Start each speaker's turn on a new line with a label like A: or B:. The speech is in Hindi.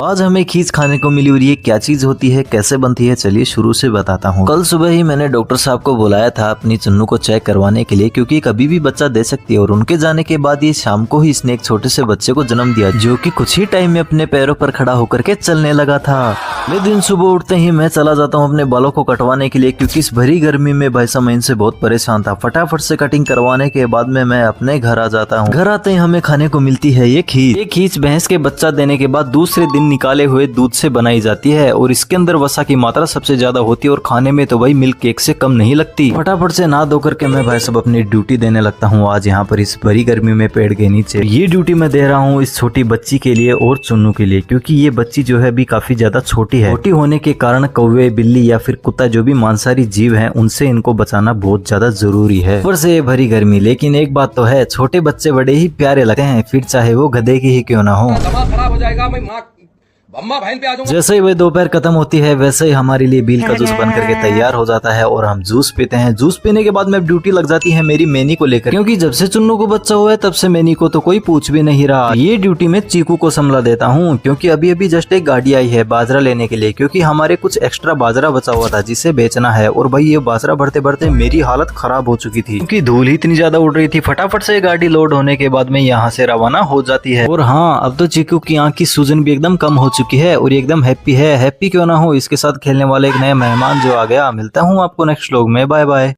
A: आज हमें खींच खाने को मिली और ये क्या चीज होती है, कैसे बनती है, चलिए शुरू से बताता हूँ। कल सुबह ही मैंने डॉक्टर साहब को बुलाया था अपनी चुन्नू को चेक करवाने के लिए, क्योंकि कभी भी बच्चा दे सकती है। और उनके जाने के बाद ये शाम को ही इसने एक छोटे से बच्चे को जन्म दिया, जो कि कुछ ही टाइम में अपने पैरों पर खड़ा होकर के चलने लगा था। अगले दिन सुबह उठते ही मैं चला जाता हूँ अपने बालों को कटवाने के लिए, क्योंकि इस भरी गर्मी में भाई साहब मैं इनसे बहुत परेशान था। फटाफट से कटिंग करवाने के बाद में मैं अपने घर आ जाता हूँ। घर आते ही हमें खाने को मिलती है ये खीर। ये खींच भैंस के बच्चा देने के बाद दूसरे दिन निकाले हुए दूध से बनाई जाती है और इसके अंदर वसा की मात्रा सबसे ज्यादा होती है और खाने में तो भाई मिल्क केक से कम नहीं लगती। फटाफट से नहा धो करके मैं भाई सब अपनी ड्यूटी देने लगता हूँ आज यहाँ पर इस भरी गर्मी में पेड़ के नीचे। ये ड्यूटी मैं दे रहा हूँ इस छोटी बच्ची के लिए और चुन्नू के लिए, क्योंकि ये बच्ची जो है अभी काफी ज्यादा छोटी है। छोटी होने के कारण कौवे, बिल्ली या फिर कुत्ता जो भी मांसाहारी जीव है उनसे इनको बचाना बहुत ज्यादा जरूरी है। ऊपर से भरी गर्मी, लेकिन एक बात तो है, छोटे बच्चे बड़े ही प्यारे लगते हैं, फिर चाहे वो गधे की ही क्यों ना हो।
B: खराब हो जाएगा मैं अम्मा बहन पे आ जाऊंगा।
A: जैसे ही वह दोपहर खत्म होती है वैसे ही हमारे लिए बील का जूस बन करके तैयार हो जाता है और हम जूस पीते हैं। जूस पीने के बाद में ड्यूटी लग जाती है मेरी मैनी को लेकर, क्योंकि जब से चुन्नू को बच्चा हुआ है तब से मैनी को तो कोई पूछ भी नहीं रहा। ये ड्यूटी में चीकू को संभला देता हूँ, क्योंकि अभी अभी जस्ट एक गाड़ी आई है बाजरा लेने के लिए, क्योंकि हमारे कुछ एक्स्ट्रा बाजरा बचा हुआ था जिसे बेचना है। और भाई ये बाजरा भरते भरते मेरी हालत खराब हो चुकी थी, क्योंकि धूल ही इतनी ज्यादा उड़ रही थी। फटाफट से गाड़ी लोड होने के बाद में यहाँ से रवाना हो जाती है। और हाँ, अब तो चीकू की आँख की सूजन भी एकदम कम हो चुकी है और एकदम हैप्पी है। हैप्पी क्यों ना हो, इसके साथ खेलने वाले एक नया मेहमान जो आ गया। मिलता हूँ आपको नेक्स्ट व्लॉग में, बाय बाय।